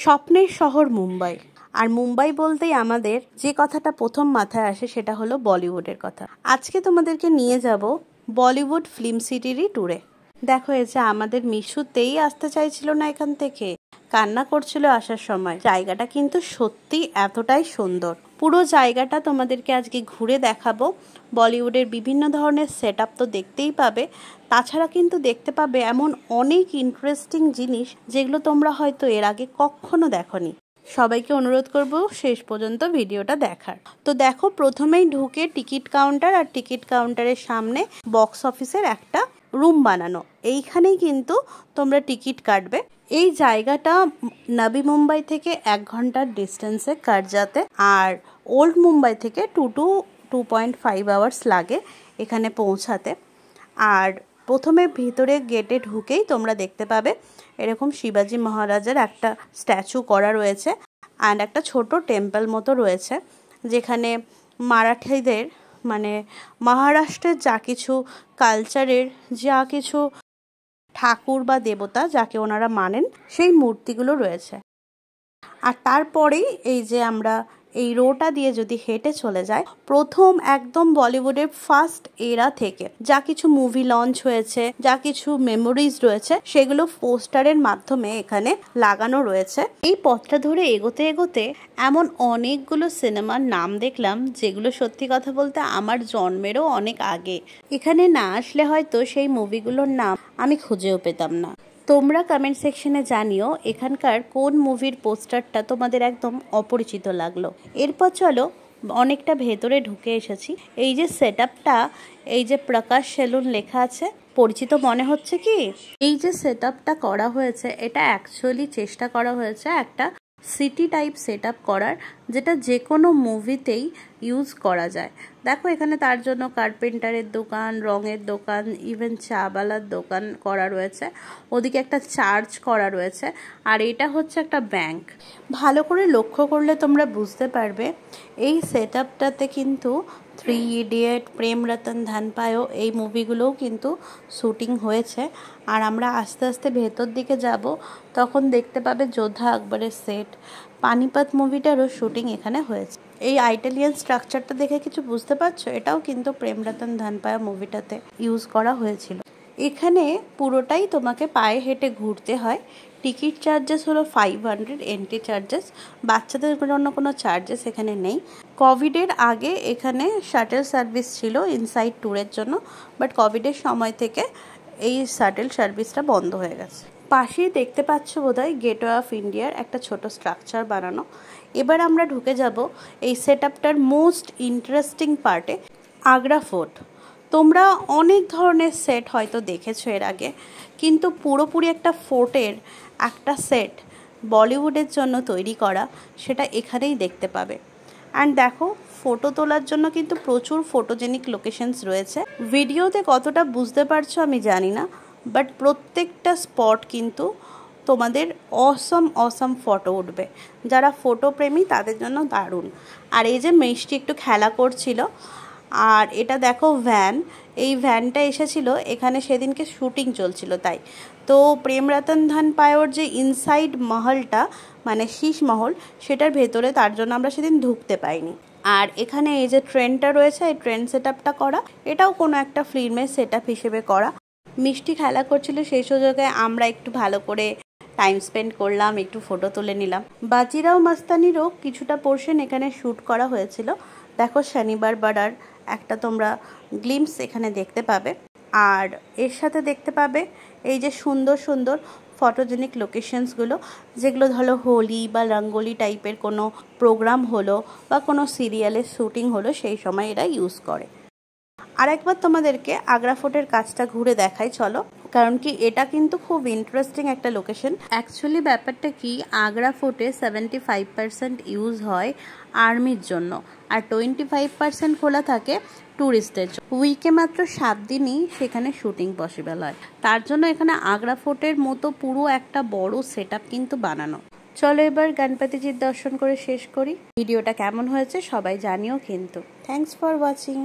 স্বপ্নের শহর মুম্বাই। আর মুম্বাই বলতেই আমাদের যে কথাটা প্রথম মাথায় আসে সেটা হলো বলিউডের কথা। আজকে তোমাদেরকে নিয়ে যাব বলিউড ফিল্ম সিটিরই ট্যুরে। দেখো, এই যে আমাদের মিশুতেই আসতে চাইছিল না এখান থেকে, কান্না করছিল আসার সময়। জায়গাটা কিন্তু সত্যি এতটাই সুন্দর। পুরো জায়গাটা তোমাদেরকে আজকে ঘুরে দেখাবো। বলিউডের বিভিন্ন ধরনের সেট আপ তো দেখতেই পাবে, তাছাড়া কিন্তু দেখতে পাবে এমন অনেক ইন্টারেস্টিং জিনিস যেগুলো তোমরা হয়তো এর আগে কখনো দেখোনি। সবাইকে অনুরোধ করব শেষ পর্যন্ত ভিডিওটা দেখার। তো দেখো, প্রথমেই ঢুকে টিকিট কাউন্টার, আর টিকিট কাউন্টারের সামনে বক্স অফিসের একটা রুম বানানো। এইখানেই কিন্তু তোমরা টিকিট কাটবে। এই জায়গাটা নবী মুম্বাই থেকে 1 ঘন্টার ডিস্টেন্সে কারজাতে, আর ওল্ড মুম্বাই থেকে 2.5 আওয়ার্স লাগে এখানে পৌঁছাতে। আর প্রথমে ভিতরে গেটে ঢুকেই তোমরা দেখতে পাবে এরকম শিবাজি মহারাজের একটা স্ট্যাচু করা রয়েছে, অ্যান্ড একটা ছোট টেম্পল মতো রয়েছে, যেখানে মারাঠিদের মানে মহারাষ্ট্রের যা কিছু কালচারের যা কিছু ঠাকুর বা দেবতা যাকে ওনারা মানেন সেই মূর্তিগুলো রয়েছে। আর তারপরেই এই যে আমরা এই রোটা দিয়ে যদি হেঁটে চলে যায়, প্রথম একদম বলিউডের ফার্স্ট এরা থেকে যা কিছু মুভি লঞ্চ হয়েছে, যা কিছু মেমোরিজ রয়েছে, সেগুলো পোস্টারের মাধ্যমে এখানে লাগানো রয়েছে। এই পথটা ধরে এগোতে এগোতে এমন অনেকগুলো সিনেমার নাম দেখলাম যেগুলো সত্যি কথা বলতে আমার জন্মেরও অনেক আগে। এখানে না আসলে হয়তো সেই মুভিগুলোর নাম আমি খুঁজেও পেতাম না। তোমরা কমেন্ট সেকশনে জানিও এখানকার কোন মুভির পোস্টারটা তোমাদের একদম অপরিচিত লাগলো। এরপর চলো, অনেকটা ভেতরে ঢুকে এসেছি। এই যে সেট আপটা, এই যে প্রকাশ সেলুন লেখা আছে, পরিচিত মনে হচ্ছে কি? এই যে সেট আপটা করা হয়েছে, এটা অ্যাকচুয়ালি চেষ্টা করা হয়েছে একটা সিটি টাইপ সেট আপ করার, যেটা যে কোনো মুভিতেই ইউজ করা যায়। দেখো, এখানে তার জন্য কার্পেন্টারের দোকান, রঙের দোকান, ইভেন চাবালার দোকান করা রয়েছে। ওদিকে একটা চার্চ করা রয়েছে, আর এটা হচ্ছে একটা ব্যাংক। ভালো করে লক্ষ্য করলে তোমরা বুঝতে পারবে এই সেট আপটাতে কিন্তু 3 ইডিয়েট, প্রেম রতন ধন পায়ো এই মুভিগুলোও কিন্তু শ্যুটিং হয়েছে। আর আমরা আস্তে আস্তে ভেতর দিকে যাব, তখন দেখতে পাবে যোদ্ধা আকবরের সেট, পানিপত মুভিটারও শ্যুটিং এখানে হয়েছে। এই ইটালিয়ান স্ট্রাকচারটা দেখে কিছু বুঝতে পারছো? এটাও কিন্তু প্রেম রতন ধন পায়ো মুভিটাতে ইউজ করা হয়েছিল। এখানে পুরোটাই তোমাকে পায়ে হেঁটে ঘুরতে হয়। টিকিট চার্জেস হলো 500 এন্ট্রি চার্জেস। বাচ্চাদের জন্য কোনো চার্জেস এখানে নেই। কোভিডের আগে এখানে শাটেল সার্ভিস ছিল ইনসাইড ট্যুরের জন্য, বাট কোভিডের সময় থেকে এই শাটেল সার্ভিসটা বন্ধ হয়ে গেছে। পাশেই দেখতে পাচ্ছ বোধহয় গেটওয়ে অফ ইন্ডিয়ার একটা ছোট স্ট্রাকচার বানানো। এবার আমরা ঢুকে যাব এই সেট আপটার মোস্ট ইন্টারেস্টিং পার্টে, আগ্রা ফোর্ট। তোমরা অনেক ধরনের সেট হয়তো দেখেছো এর আগে, কিন্তু পুরোপুরি একটা ফোর্টের একটা সেট বলিউডের জন্য তৈরি করা, সেটা এখানেই দেখতে পাবে। অ্যান্ড দেখো, ফটো তোলার জন্য কিন্তু প্রচুর ফটোজেনিক লোকেশনস রয়েছে। ভিডিওতে কতটা বুঝতে পারছো আমি জানি না, বাট প্রত্যেকটা স্পট কিন্তু তোমাদের অসম ফটো উঠবে। যারা ফটো প্রেমী তাদের জন্য দারুণ। আর এই যে মিষ্টি একটু খেলা করছিল, আর এটা দেখো ভ্যান, এই ভ্যানটা এসেছিল এখানে সেদিনকে শ্যুটিং চলছিল তাই। তো প্রেম রতন ধন পায়োর যে ইনসাইড মহলটা মানে শীষ মহল, সেটার ভেতরে তার জন্য আমরা সেদিন ঢুকতে পাইনি। আর এখানে এই যে ট্রেনটা রয়েছে, এই ট্রেন সেট আপটা করা, এটাও কোনো একটা ফিল্মের সেট আপ হিসেবে করা। মিষ্টি খেলা করছিল, সেই সুযোগে আমরা একটু ভালো করে টাইম স্পেন্ড করলাম, একটু ফটো তুলে নিলাম। বাজিরাও মাস্তানিরও কিছুটা পোর্শন এখানে শ্যুট করা হয়েছিল। দেখো, শনিবার বাড়ার একটা তোমরা গ্লিমস এখানে দেখতে পাবে। আর এর সাথে দেখতে পাবে এই যে সুন্দর সুন্দর ফটোজেনিক লোকেশনসগুলো, যেগুলো ধরো হোলি বা রঙ্গোলি টাইপের কোনো প্রোগ্রাম হলো বা কোনো সিরিয়ালের শ্যুটিং হলো, সেই সময় এরা ইউজ করে। আরেকবার তোমাদেরকে আগ্রা ফোর্টের কাজটা ঘুরে দেখাই চলো, কারণ কি এটা কিন্তু খুব ইন্টারেস্টিং একটা লোকেশন। অ্যাকচুয়ালি ব্যাপারটা কি, আগ্রা ফোর্টে 75% ইউজ হয় আর্মির জন্য, আর 25% খোলা থাকে ট্যুরিস্টদের জন্য। উইকে মাত্র 7 দিনই সেখানে শ্যুটিং পসিবল হয়। তার জন্য এখানে আগ্রা ফোর্টের মতো পুরো একটা বড় সেট আপ কিন্তু বানানো। চলো এবার গণপতিজির দর্শন করে শেষ করি। ভিডিওটা কেমন হয়েছে সবাই জানিও কিন্তু। Thanks for watching.